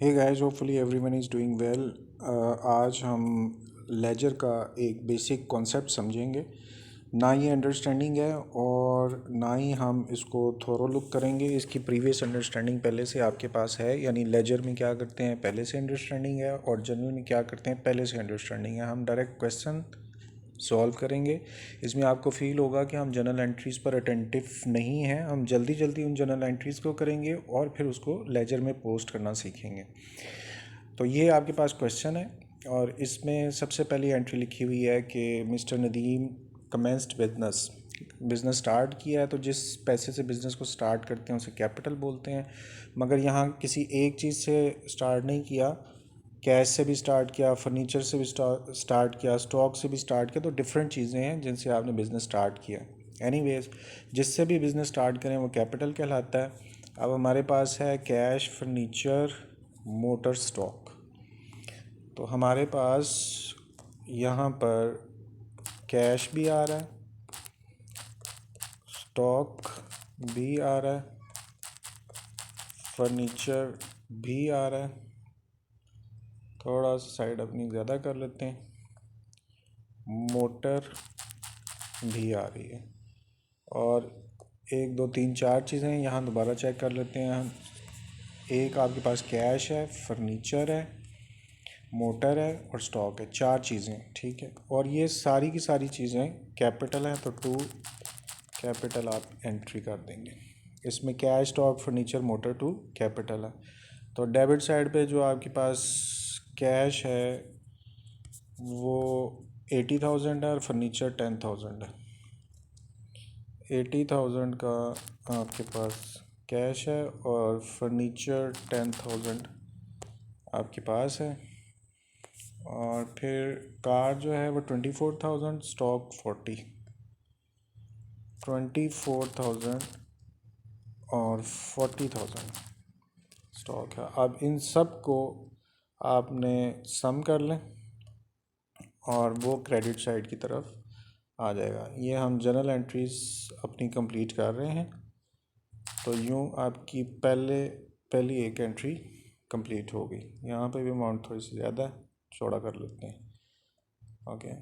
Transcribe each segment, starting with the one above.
Hey guys, hopefully everyone is doing well. आज हम laser का एक बेसिक कॉन्सेप्ट समझेंगे। ना ये अंडरस्टैंडिंग है और ना ही हम इसको थोरो लुक करेंगे। इसकी प्रीवियस अंडरस्टैंडिंग पहले से आपके पास है, यानी लेजर में क्या करते हैं पहले से अंडरस्टैंडिंग है और जर्नल में क्या करते हैं पहले से अंडरस्टैंडिंग है। हम डायरेक्ट क्वेश्चन सॉल्व करेंगे। इसमें आपको फील होगा कि हम जर्नल एंट्रीज़ पर अटेंटिव नहीं हैं। हम जल्दी जल्दी उन जर्नल एंट्रीज़ को करेंगे और फिर उसको लेजर में पोस्ट करना सीखेंगे। तो ये आपके पास क्वेश्चन है और इसमें सबसे पहली एंट्री लिखी हुई है कि mister Nadeem commenced business start किया है। तो जिस पैसे से बिज़नेस को स्टार्ट करते हैं उसे कैपिटल बोलते हैं, मगर यहाँ किसी एक चीज़ से स्टार्ट नहीं किया, कैश से भी स्टार्ट किया, फर्नीचर से भी स्टार्ट किया, स्टॉक से भी स्टार्ट किया। तो डिफरेंट चीज़ें हैं जिनसे आपने बिज़नेस स्टार्ट किया। एनीवेज, जिससे भी बिज़नेस स्टार्ट करें वो कैपिटल कहलाता है। अब हमारे पास है कैश, फर्नीचर, मोटर, स्टॉक। तो हमारे पास यहाँ पर कैश भी आ रहा है, स्टॉक भी आ रहा है, फर्नीचर भी आ रहा है। थोड़ा सा साइड अपनी ज़्यादा कर लेते हैं, मोटर भी आ रही है। और 1 2 3 4 चीज़ें यहाँ दोबारा चेक कर लेते हैं हम। एक आपके पास कैश है, फर्नीचर है, मोटर है और स्टॉक है। 4 चीज़ें, ठीक है। और ये सारी की सारी चीज़ें कैपिटल हैं, तो 2 कैपिटल आप एंट्री कर देंगे। इसमें cash, stock, furniture, motor 2 capital है। तो डेबिट साइड पे जो आपके पास कैश है वो 80,000 है और फर्नीचर 10,000 है। 80,000 का आपके पास कैश है और फर्नीचर 10,000 आपके पास है। और फिर कार जो है वो 24,000, स्टॉक 24,000 और 40,000 स्टॉक है। अब इन सब को आपने सम कर लें और वो क्रेडिट साइड की तरफ आ जाएगा। ये हम जर्नल एंट्रीज अपनी कंप्लीट कर रहे हैं। तो यूँ आपकी पहली एक एंट्री कंप्लीट हो गई। यहाँ पे भी अमाउंट थोड़ी सी ज़्यादा है, चौड़ा कर लेते हैं। ओके,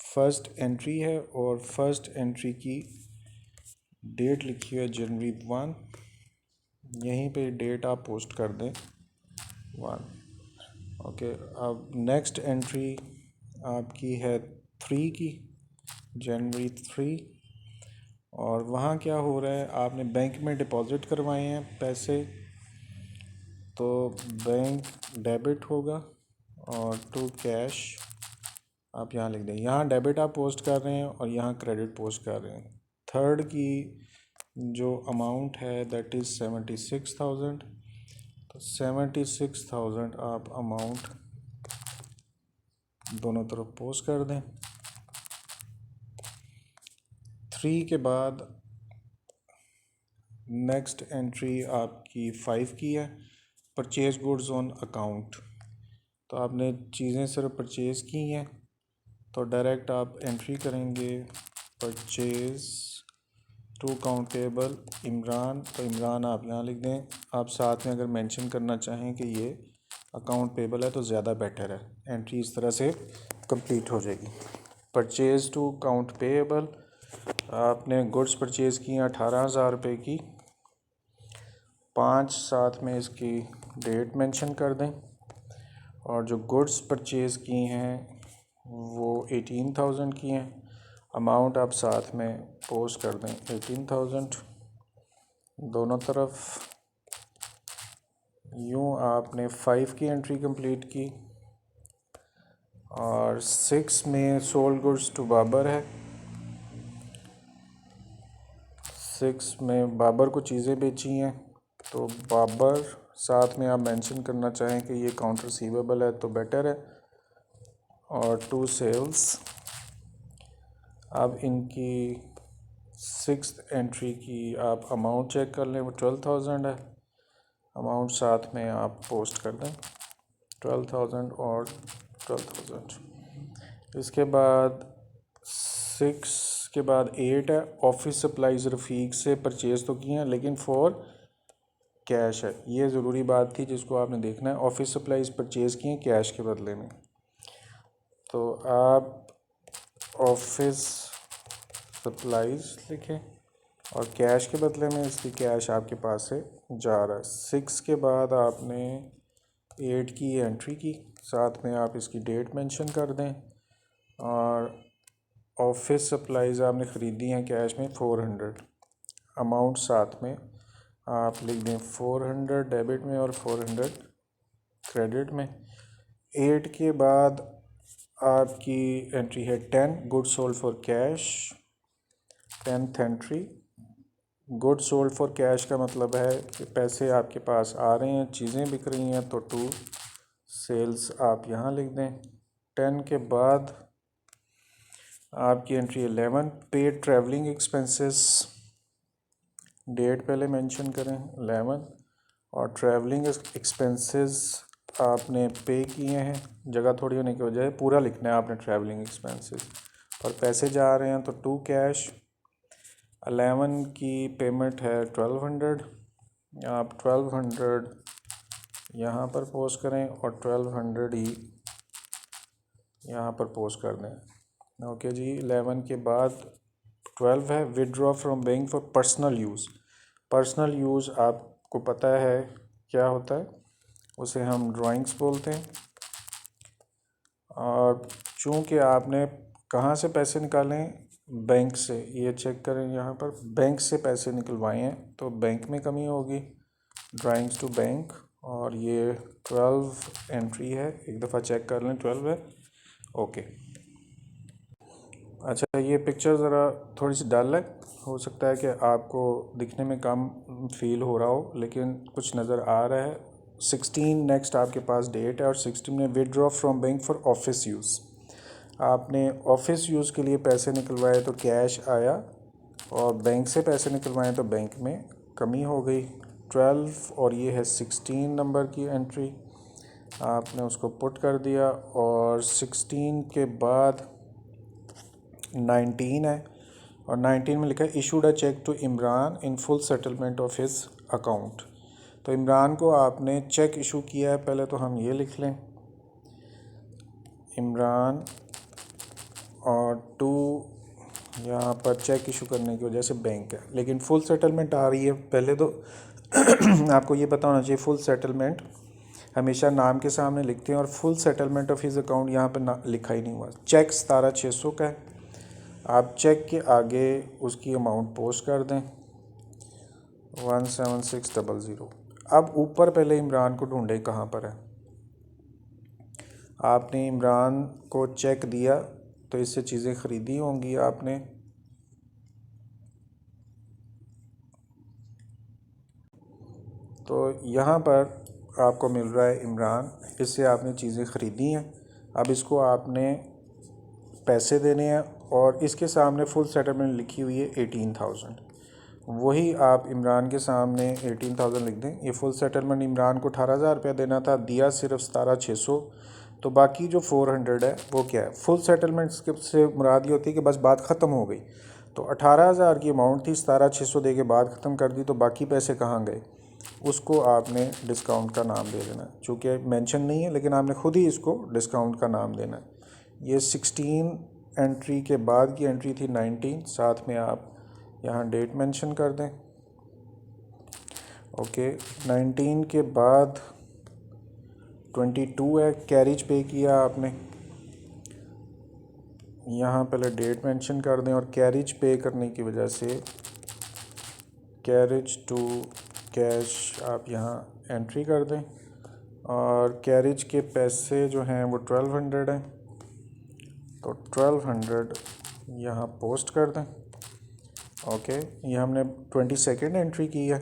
फर्स्ट एंट्री है और फर्स्ट एंट्री की डेट लिखी है जनवरी 1। यहीं पे डेट आप पोस्ट कर दें 1। ओके, अब नेक्स्ट एंट्री आपकी है 3 की, जनवरी 3। और वहाँ क्या हो रहा है, आपने बैंक में डिपॉज़िट करवाए हैं पैसे, तो बैंक डेबिट होगा और टू कैश आप यहाँ लिख दें। यहाँ डेबिट आप पोस्ट कर रहे हैं और यहाँ क्रेडिट पोस्ट कर रहे हैं। थर्ड की जो अमाउंट है दैट इज़ 76,000। तो 76,000 आप अमाउंट दोनों तरफ पोस्ट कर दें। 3 के बाद नेक्स्ट एंट्री आपकी 5 की है, परचेज गुड्स ऑन अकाउंट। तो आपने चीज़ें सिर्फ परचेज़ की हैं, तो डायरेक्ट आप एंट्री करेंगे purchase to account payable Imran. तो इमरान आप यहाँ लिख दें। आप साथ में अगर मेंशन करना चाहें कि ये अकाउंट पेबल है तो ज़्यादा बेटर है, एंट्री इस तरह से कंप्लीट हो जाएगी। परचेज़ टू अकाउंट पेबल, आपने गुड्स परचेज़ की हैं 18,000 रुपये की। 5 साथ में इसकी डेट मेंशन कर दें। और जो गुड्स परचेज़ की हैं वो 18,000 की हैं। अमाउंट आप साथ में पोस्ट कर दें 18,000 दोनों तरफ। यूँ आपने 5 की एंट्री कंप्लीट की। और 6 में सोल्ड गुड्स टू बाबर है। 6 में बाबर को चीज़ें बेची हैं, तो बाबर साथ में आप मेंशन करना चाहें कि ये अकाउंट रिसीवेबल है तो बेटर है। और टू सेल्स, अब इनकी 6th एंट्री की आप अमाउंट चेक कर लें, वो 12,000 है। अमाउंट साथ में आप पोस्ट कर दें 12,000 और 12,000। इसके बाद 6 के बाद 8 है, ऑफिस सप्लाईज रफ़ीक से परचेज़ तो किए हैं लेकिन फॉर कैश है। ये ज़रूरी बात थी जिसको आपने देखना है। ऑफिस सप्लाईज़ परचेज़ किए कैश के बदले में, तो आप ऑफिस सप्लाईज़ लिखें और कैश के बदले में इसकी कैश आपके पास से जा रहा है। 6 के बाद आपने 8 की एंट्री की, साथ में आप इसकी डेट मेंशन कर दें। और ऑफिस सप्लाईज़ आपने ख़रीदी हैं कैश में 400, अमाउंट साथ में आप लिख दें 400 डेबिट में और 400 क्रेडिट में। 8 के बाद आपकी एंट्री है 10, good sold for cash, 10th entry. Good sold for cash का मतलब है कि पैसे आपके पास आ रहे हैं, चीज़ें बिक रही हैं, तो टू सेल्स आप यहाँ लिख दें। 10 के बाद आपकी entry 11, paid travelling expenses, date पहले मेंशन करें 11, और ट्रैवलिंग एक्सपेंसेस आपने पे किए हैं, जगह थोड़ी होने की वजह है पूरा लिखना है आपने ट्रैवलिंग एक्सपेंसेस, और पैसे जा रहे हैं तो टू कैश। 11 की पेमेंट है 1200, आप 1200 यहाँ पर पोस्ट करें और 1200 ही यहाँ पर पोस्ट कर दें। ओके जी। 11 के बाद 12 है withdraw from bank for personal use. Personal use आपको पता है क्या होता है, उसे हम ड्राइंग्स बोलते हैं। और चूँकि आपने कहाँ से पैसे निकालें, बैंक से, ये चेक करें यहाँ पर बैंक से पैसे निकलवाए हैं तो बैंक में कमी होगी, ड्राइंग्स टू बैंक, और ये 12 एंट्री है, एक दफ़ा चेक कर लें 12 है। ओके। अच्छा, ये पिक्चर ज़रा थोड़ी सी डल है, हो सकता है कि आपको दिखने में कम फील हो रहा हो, लेकिन कुछ नज़र आ रहा है। 16 नेक्स्ट आपके पास डेट है, और 16 में withdraw from bank for office use. आपने ऑफिस यूज़ के लिए पैसे निकलवाए तो कैश आया, और बैंक से पैसे निकलवाए तो बैंक में कमी हो गई। 12 और ये है 16 नंबर की एंट्री, आपने उसको पुट कर दिया। और 16 के बाद 19 है, और 19 में लिखा है issued a cheque to Imran in full settlement of his account. तो इमरान को आपने चेक इशू किया है, पहले तो हम ये लिख लें इमरान, और टू यहाँ पर चेक इशू करने की वजह से बैंक है, लेकिन फुल सेटलमेंट आ रही है। पहले तो आपको ये पता होना चाहिए फुल सेटलमेंट हमेशा नाम के सामने लिखते हैं, और full settlement of his account यहाँ पर लिखा ही नहीं हुआ। चेक 17,600 का है, आप चेक के आगे उसकी अमाउंट पोस्ट कर दें 17600। अब ऊपर पहले इमरान को ढूंढे कहाँ पर है। आपने इमरान को चेक दिया तो इससे चीज़ें ख़रीदी होंगी आपने, तो यहाँ पर आपको मिल रहा है इमरान, इससे आपने चीज़ें ख़रीदी हैं। अब इसको आपने पैसे देने हैं, और इसके सामने फुल सेटलमेंट लिखी हुई है 18,000, वही आप इमरान के सामने 18,000 लिख दें। ये फुल सेटलमेंट इमरान को 18,000 रुपया देना था, दिया सिर्फ 17,600, तो बाकी जो 400 है वो क्या है। फुल सेटलमेंट से मुराद ये होती है कि बस बात ख़त्म हो गई, तो 18,000 की अमाउंट थी, 17,600 दे के बात ख़त्म कर दी, तो बाकी पैसे कहाँ गए, उसको आपने डिस्काउंट का नाम दे देना। चूँकि मेंशन नहीं है, लेकिन आपने ख़ुद ही इसको डिस्काउंट का नाम देना है। ये 16 एंट्री के बाद की एंट्री थी 19, साथ में आप यहाँ डेट मेंशन कर दें। ओके। 19 के बाद 22 है, कैरिज पे किया आपने, यहाँ पहले डेट मेंशन कर दें, और कैरिज पे करने की वजह से कैरिज टू कैश आप यहाँ एंट्री कर दें, और कैरिज के पैसे जो हैं वो 1200 हैं, तो 1200 यहाँ पोस्ट कर दें। ओके। ये हमने 22nd एंट्री की है।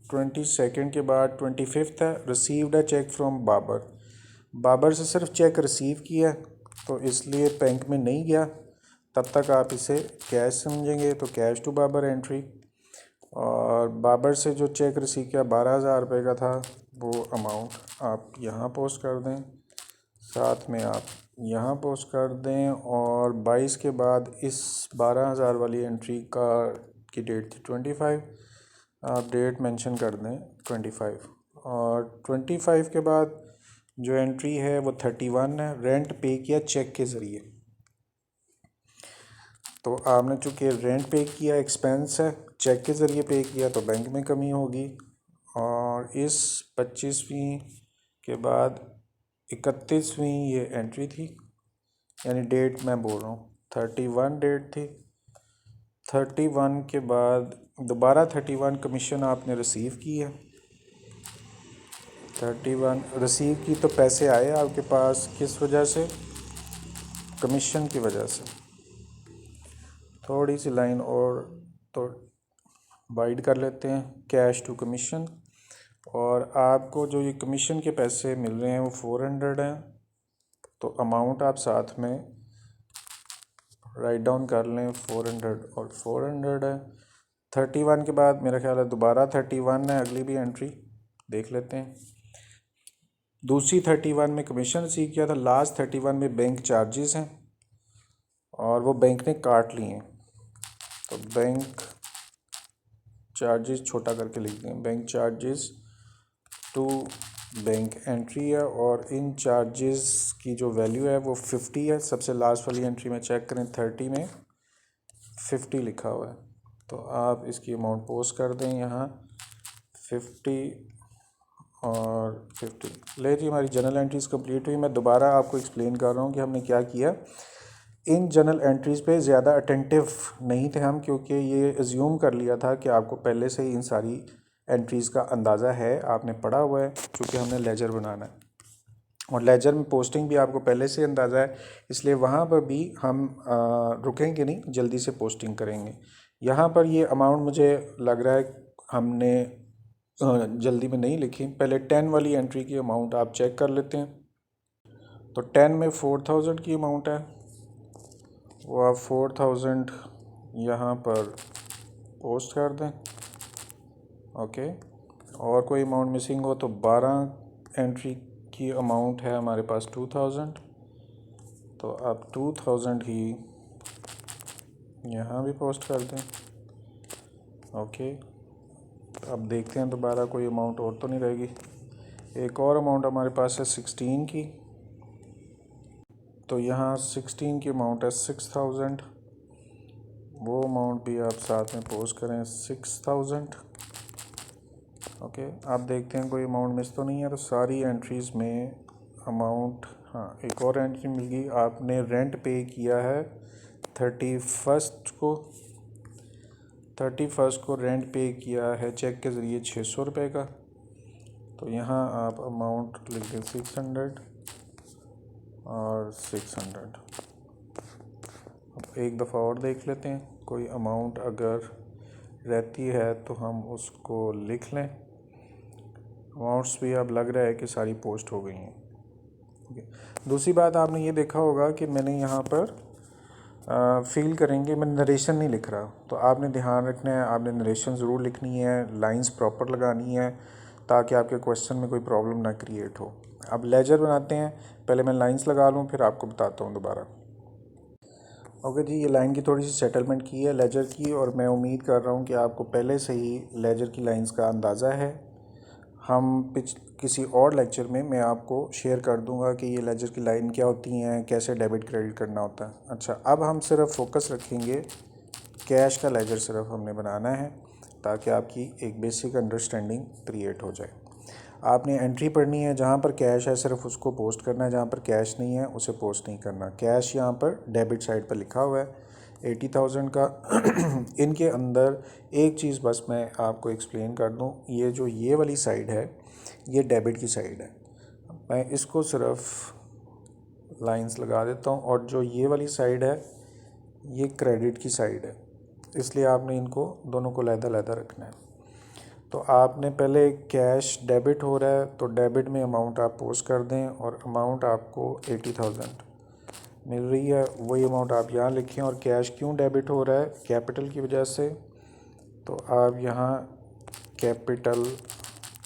22nd के बाद 25th है, received a cheque from Babar. Babar से सिर्फ चेक रिसीव किया, तो इसलिए बैंक में नहीं गया, तब तक आप इसे कैश समझेंगे, तो कैश टू बाबर एंट्री। और बाबर से जो चेक रिसीव किया 12,000 रुपये का था, वो अमाउंट आप यहाँ पोस्ट कर दें, साथ में आप यहाँ पोस्ट कर दें। और 22 के बाद इस 12,000 वाली एंट्री की डेट थी 25, आप डेट मेंशन कर दें 25 और 25 के बाद जो एंट्री है वो 31 है। रेंट पे किया चेक के ज़रिए, तो आपने चूँकि रेंट पे किया एक्सपेंस है, चेक के ज़रिए पे किया तो बैंक में कमी होगी। और इस 25वीं के बाद 31वीं ये एंट्री थी, यानी डेट मैं बोल रहा हूँ 31 डेट थी। 31 के बाद दोबारा 31 कमीशन आपने रिसीव की है। 31 रिसीव की तो पैसे आए आपके पास, किस वजह से? कमीशन की वजह से। थोड़ी सी लाइन और तो वाइड कर लेते हैं, कैश टू कमीशन। और आपको जो ये कमीशन के पैसे मिल रहे हैं वो 400 हैं, तो अमाउंट आप साथ में राइट डाउन कर लें, 400 और 400 है। 31 के बाद मेरा ख्याल है दोबारा 31 है, अगली भी एंट्री देख लेते हैं। दूसरी 31 में कमीशन रिसीव किया था, लास्ट 31 में बैंक चार्जेस हैं और वो बैंक ने काट लिए हैं, तो बैंक चार्जेस छोटा करके लिख दें, bank charges to bank entry है। और इन चार्जेस की जो वैल्यू है वो 50 है। सबसे लास्ट वाली एंट्री में चेक करें, 30 में 50 लिखा हुआ है, तो आप इसकी अमाउंट पोस्ट कर दें यहाँ 50 और 50। ले जी, हमारी जनरल एंट्रीज़ कंप्लीट हुई। मैं दोबारा आपको एक्सप्लेन कर रहा हूँ कि हमने क्या किया। इन जनरल एंट्रीज़ पे ज़्यादा अटेंटिव नहीं थे हम, क्योंकि ये एज्यूम कर लिया था कि आपको पहले से ही इन सारी एंट्रीज़ का अंदाज़ा है, आपने पढ़ा हुआ है, क्योंकि हमने लेजर बनाना है और लेजर में पोस्टिंग भी आपको पहले से अंदाज़ा है, इसलिए वहाँ पर भी हम रुकेंगे नहीं, जल्दी से पोस्टिंग करेंगे। यहाँ पर ये अमाउंट मुझे लग रहा है हमने जल्दी में नहीं लिखी। पहले 10 वाली एंट्री की अमाउंट आप चेक कर लेते हैं, तो 10 में 4000 की अमाउंट है, वो आप 4000 यहाँ पर पोस्ट कर दें। ओके, और कोई अमाउंट मिसिंग हो तो 12 एंट्री की अमाउंट है हमारे पास 2000, तो आप 2000 ही यहाँ भी पोस्ट कर दें। ओके, अब देखते हैं दोबारा कोई अमाउंट और तो नहीं रहेगी। एक और अमाउंट हमारे पास है 16 की, तो यहाँ 16 की अमाउंट है 6000, वो अमाउंट भी आप साथ में पोस्ट करें 6000। ओके, आप देखते हैं कोई अमाउंट मिस तो नहीं है, तो सारी एंट्रीज़ में अमाउंट, हाँ एक और एंट्री मिल गई। आपने रेंट पे किया है 31 को रेंट पे किया है चेक के ज़रिए 600 रुपये का, तो यहाँ आप अमाउंट लिख दें 600 और 600। अब एक दफ़ा और देख लेते हैं, कोई अमाउंट अगर रहती है तो हम उसको लिख लें। अमाउंट्स भी अब लग रहा है कि सारी पोस्ट हो गई हैं। दूसरी बात आपने ये देखा होगा कि मैंने यहाँ पर फील करेंगे मैं नरेशन नहीं लिख रहा, तो आपने ध्यान रखना है, आपने नरेशन ज़रूर लिखनी है, लाइंस प्रॉपर लगानी है, ताकि आपके क्वेश्चन में कोई प्रॉब्लम ना क्रिएट हो। अब लेजर बनाते हैं, पहले मैं लाइंस लगा लूँ फिर आपको बताता हूँ दोबारा। ओके जी, ये लाइन की थोड़ी सी सेटलमेंट की है लेजर की, और मैं उम्मीद कर रहा हूँ कि आपको पहले से ही लेजर की लाइंस का अंदाज़ा है। हम किसी और लेक्चर में मैं आपको शेयर कर दूंगा कि ये लेजर की लाइन क्या होती हैं, कैसे डेबिट क्रेडिट करना होता है। अच्छा, अब हम सिर्फ फोकस रखेंगे, कैश का लेजर सिर्फ हमने बनाना है, ताकि आपकी एक बेसिक अंडरस्टैंडिंग क्रिएट हो जाए। आपने एंट्री पढ़नी है, जहाँ पर कैश है सिर्फ उसको पोस्ट करना है, जहाँ पर कैश नहीं है उसे पोस्ट नहीं करना। कैश यहाँ पर डेबिट साइड पर लिखा हुआ है 80,000 का। इनके अंदर एक चीज़ बस मैं आपको एक्सप्लेन कर दूँ, ये जो ये वाली साइड है ये डेबिट की साइड है, मैं इसको सिर्फ लाइंस लगा देता हूँ, और जो ये वाली साइड है ये क्रेडिट की साइड है, इसलिए आपने इनको दोनों को अलग-अलग रखना है। तो आपने पहले कैश डेबिट हो रहा है तो डेबिट में अमाउंट आप पोस्ट कर दें, और अमाउंट आपको 80,000 मिल रही है, वही अमाउंट आप यहाँ लिखें। और कैश क्यों डेबिट हो रहा है? कैपिटल की वजह से, तो आप यहाँ कैपिटल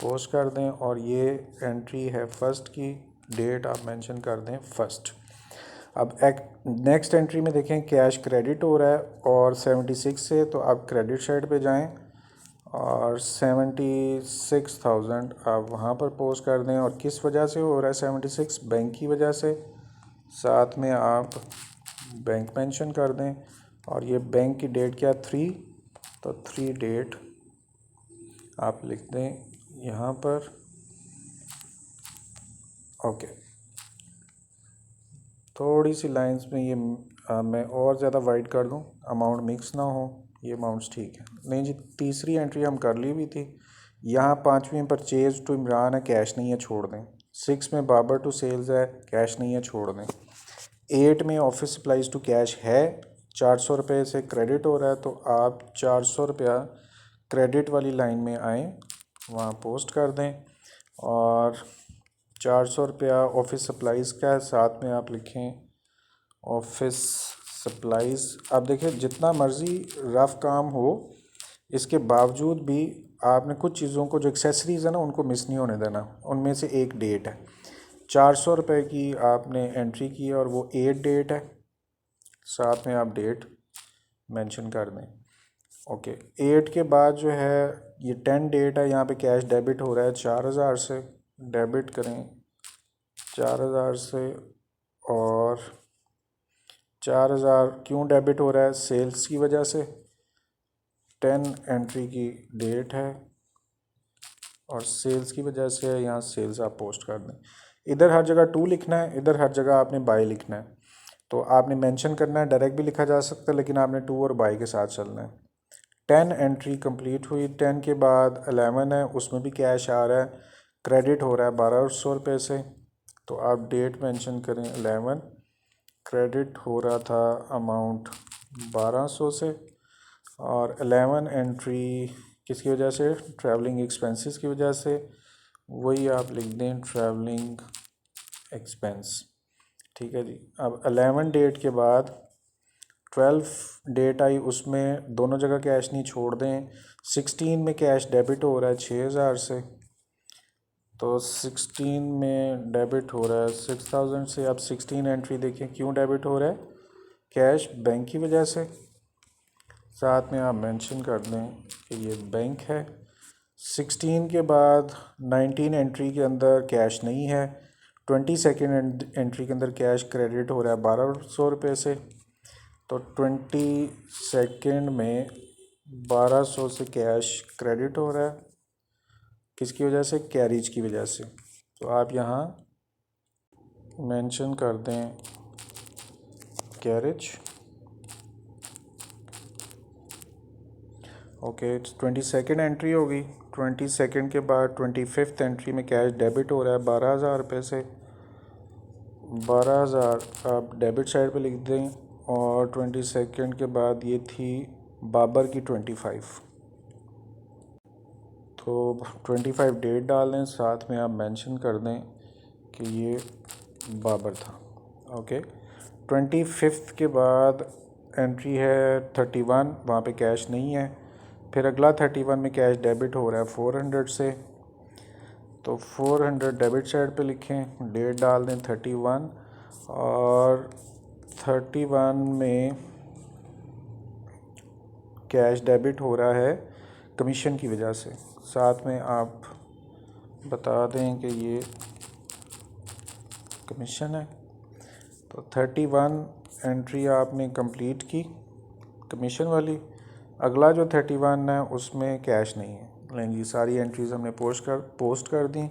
पोस्ट कर दें, और ये एंट्री है फर्स्ट की, डेट आप मेंशन कर दें फर्स्ट। अब नेक्स्ट एंट्री में देखें कैश क्रेडिट हो रहा है और 76 से, तो आप क्रेडिट साइड पे जाएं और 76,000 आप वहाँ पर पोस्ट कर दें। और किस वजह से हो रहा है 76? बैंक की वजह से। साथ में आप बैंक मेंशन कर दें। और ये बैंक की डेट क्या, 3, तो 3 डेट आप लिख दें यहाँ पर। ओके, थोड़ी सी लाइंस में ये मैं और ज़्यादा वाइड कर दूँ, अमाउंट मिक्स ना हो। ये अमाउंट्स ठीक है। नहीं जी, तीसरी एंट्री हम कर ली हुई थी। यहाँ 5वीं परचेज टू इमरान है, कैश नहीं है, छोड़ दें। 6 में बाबर टू सेल्स है, कैश नहीं है, छोड़ दें। 8 में ऑफिस सप्लाइज टू कैश है, 400 रुपये से क्रेडिट हो रहा है, तो आप 400 रुपया क्रेडिट वाली लाइन में आएँ, वहाँ पोस्ट कर दें। और 400 रुपया ऑफिस सप्लाइज़ का है, साथ में आप लिखें ऑफिस सप्लाइज़। आप देखिए, जितना मर्ज़ी रफ़ काम हो, इसके बावजूद भी आपने कुछ चीज़ों को, जो एक्सेसरीज़ है ना, उनको मिस नहीं होने देना। उनमें से एक डेट है, 400 रुपये की आपने एंट्री की है और वो 8 डेट है, साथ में आप डेट मेंशन कर दें। ओके, 8 के बाद जो है ये 10 डेट है, यहाँ पे कैश डेबिट हो रहा है 4,000 से, डेबिट करें 4,000 से। और 4,000 क्यों डेबिट हो रहा है? सेल्स की वजह से। 10 एंट्री की डेट है और सेल्स की वजह से यहाँ सेल्स आप पोस्ट कर दें। इधर हर जगह 2 लिखना है, इधर हर जगह आपने बाय लिखना है। तो आपने मेंशन करना है, डायरेक्ट भी लिखा जा सकता है, लेकिन आपने 2 और बाय के साथ चलना है। 10 एंट्री कंप्लीट हुई। 10 के बाद 11 है, उसमें भी कैश आ रहा है, क्रेडिट हो रहा है 1,200 रुपये से। तो आप डेट मेंशन करें 11, क्रेडिट हो रहा था अमाउंट 1,200 से। और 11 एंट्री किसकी वजह से? ट्रैवलिंग एक्सपेंसेस की वजह से। वही आप लिख दें, ट्रैवलिंग एक्सपेंस। ठीक है जी। अब 11 डेट के बाद 12 डेट आई, उसमें दोनों जगह कैश नहीं, छोड़ दें। 16 में कैश डेबिट हो रहा है 6,000 से, तो 16 में डेबिट हो रहा है 6,000 से। अब 16 एंट्री देखें, क्यों डेबिट हो रहा है? कैश बैंक की वजह से। साथ में आप मेंशन कर दें कि ये बैंक है। 16 के बाद 19 एंट्री के अंदर कैश नहीं है। 22nd एंट्री के अंदर कैश क्रेडिट हो रहा है 1,200 रुपये से। तो 22nd में 1,200 से कैश क्रेडिट हो रहा है, किसकी वजह से? कैरिज की वजह से। तो आप यहाँ मेंशन कर दें कैरिज। ओके, 22nd एंट्री होगी। 22nd के बाद 25th एंट्री में कैश डेबिट हो रहा है 12,000 रुपये से। 12,000 आप डेबिट साइड पे लिख दें। और 22nd के बाद ये थी बाबर की 25, तो 25 डेट डाल दें, साथ में आप मेंशन कर दें कि ये बाबर था। ओके, 25 के बाद एंट्री है 31, वहाँ पे कैश नहीं है। फिर अगला 31 में कैश डेबिट हो रहा है 400 से, तो 400 डेबिट साइड पे लिखें, डेट डाल दें 31। और 31 में कैश डेबिट हो रहा है कमीशन की वजह से। साथ में आप बता दें कि ये कमीशन है। तो 31 एंट्री आपने कंप्लीट की कमीशन वाली। अगला जो 31 है उसमें कैश नहीं है। लेकिन ये सारी एंट्रीज़ हमने पोस्ट कर दी।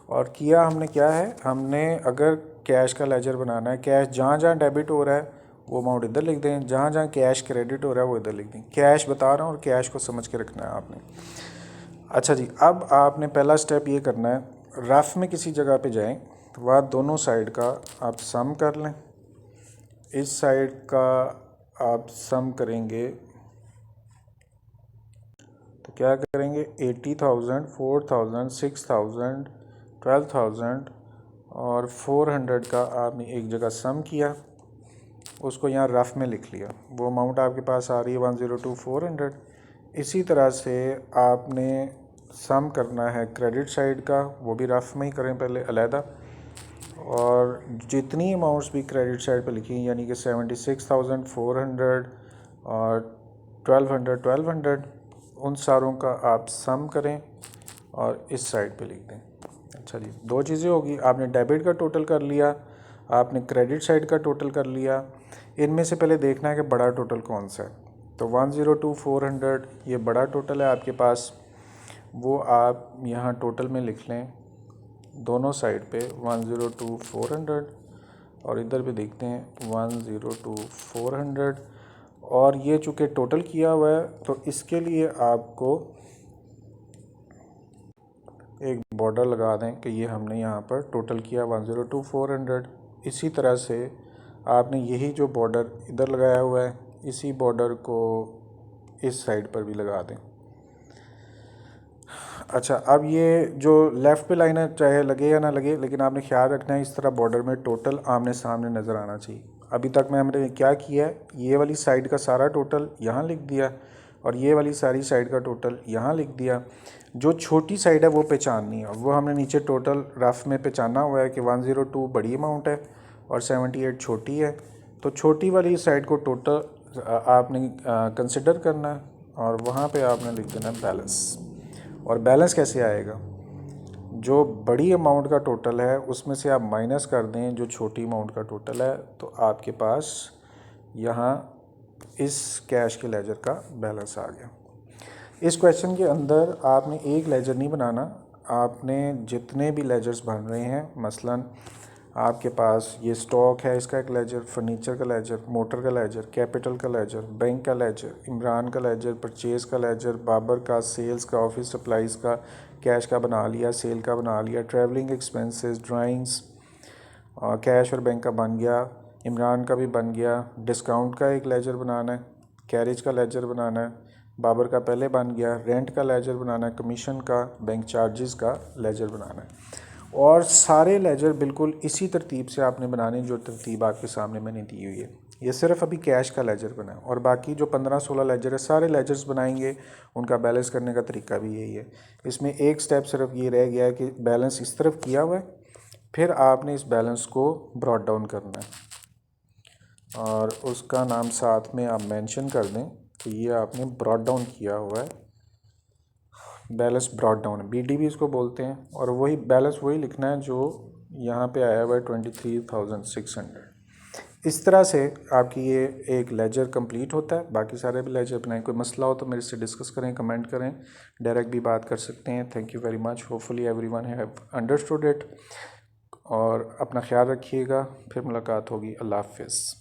और किया हमने क्या है, हमने अगर कैश का लेजर बनाना है, कैश जहाँ जहाँ डेबिट हो रहा है वो अमाउंट इधर लिख दें, जहाँ जहाँ कैश क्रेडिट हो रहा है वो इधर लिख दें। कैश बता रहा हूँ और कैश को समझ के रखना है आपने। अच्छा जी, अब आपने पहला स्टेप ये करना है, रफ में किसी जगह पे जाएं, तो वह दोनों साइड का आप सम कर लें। इस साइड का आप सम करेंगे तो क्या करेंगे, 80,000, 4,000, 6,000, 12,000 और 400 का आपने एक जगह सम किया, उसको यहाँ रफ में लिख लिया। वो अमाउंट आपके पास आ रही है 102,400। इसी तरह से आपने सम करना है क्रेडिट साइड का, वो भी रफ में ही करें पहले अलहदा। और जितनी अमाउंट्स भी क्रेडिट साइड पर लिखी, यानी कि 76,400 और 1,200 उन सारों का आप सम करें और इस साइड पे लिख दें। अच्छा जी, दो चीज़ें होगी, आपने डेबिट का टोटल कर लिया, आपने क्रेडिट साइड का टोटल कर लिया। इनमें से पहले देखना है कि बड़ा टोटल कौन सा है। तो 102,400 ये बड़ा टोटल है आपके पास, वो आप यहाँ टोटल में लिख लें दोनों साइड पे 102,400, और इधर भी देखते हैं 102,400। और ये चूँकि टोटल किया हुआ है तो इसके लिए आपको एक बॉर्डर लगा दें कि ये हमने यहाँ पर टोटल किया 102,400। इसी तरह से आपने यही जो बॉर्डर इधर लगाया हुआ है, इसी बॉर्डर को इस साइड पर भी लगा दें। अच्छा, अब ये जो लेफ़्ट पे लाइन है, चाहे लगे या ना लगे, लेकिन आपने ख्याल रखना है इस तरह बॉर्डर में टोटल आमने सामने नज़र आना चाहिए। अभी तक हमने क्या किया है, ये वाली साइड का सारा टोटल यहाँ लिख दिया और ये वाली सारी साइड का टोटल यहाँ लिख दिया। जो छोटी साइड है वो पहचाननी है, वो हमने नीचे टोटल रफ में पहचाना हुआ है कि 102 बड़ी अमाउंट है और 78 छोटी है। तो छोटी वाली साइड को टोटल आपने कंसिडर करना है और वहाँ पे आपने लिख देना बैलेंस। और बैलेंस कैसे आएगा, जो बड़ी अमाउंट का टोटल है उसमें से आप माइनस कर दें जो छोटी अमाउंट का टोटल है, तो आपके पास यहाँ इस कैश के लेजर का बैलेंस आ गया। इस क्वेश्चन के अंदर आपने एक लेजर नहीं बनाना, आपने जितने भी लेजर्स बन रहे हैं, मसलन आपके पास ये स्टॉक है, इसका एक लेजर, फर्नीचर का लेजर, मोटर का लेजर, कैपिटल का लेजर, बैंक का लेजर, इमरान का लेजर, परचेज़ का लेजर, बाबर का, सेल्स का, ऑफिस सप्लाईज़ का, कैश का बना लिया, सेल का बना लिया, ट्रैवलिंग एक्सपेंसेस, ड्राइंग्स, कैश और बैंक का बन गया, इमरान का भी बन गया। डिस्काउंट का एक लेजर बनाना है, कैरेज का लेजर बनाना है, बाबर का पहले बन गया, रेंट का लेजर बनाना है, कमीशन का, बैंक चार्जेस का लेजर बनाना है। और सारे लेजर बिल्कुल इसी तरतीब से आपने बनाने जो तरतीब आपके सामने मैंने दी हुई है। ये सिर्फ अभी कैश का लेजर बना है और बाकी जो 15-16 लेजर है सारे लेजर्स बनाएंगे, उनका बैलेंस करने का तरीका भी यही है। इसमें एक स्टेप सिर्फ ये रह गया है कि बैलेंस इस तरफ किया हुआ है, फिर आपने इस बैलेंस को ब्रॉट डाउन करना है और उसका नाम साथ में आप मेंशन कर दें कि ये आपने ब्रॉट डाउन किया हुआ है, बैलेंस ब्रॉट डाउन, BDB इसको बोलते हैं। और वही बैलेंस वही लिखना है जो यहाँ पे आया हुआ है 23,600। इस तरह से आपकी ये एक लेजर कंप्लीट होता है। बाकी सारे भी लेजर बनाएं, कोई मसला हो तो मेरे से डिस्कस करें, कमेंट करें, डायरेक्ट भी बात कर सकते हैं। Thank you very much, hopefully everyone have understood it. और अपना ख्याल रखिएगा, फिर मुलाकात होगी। अल्लाह हाफ़िज़।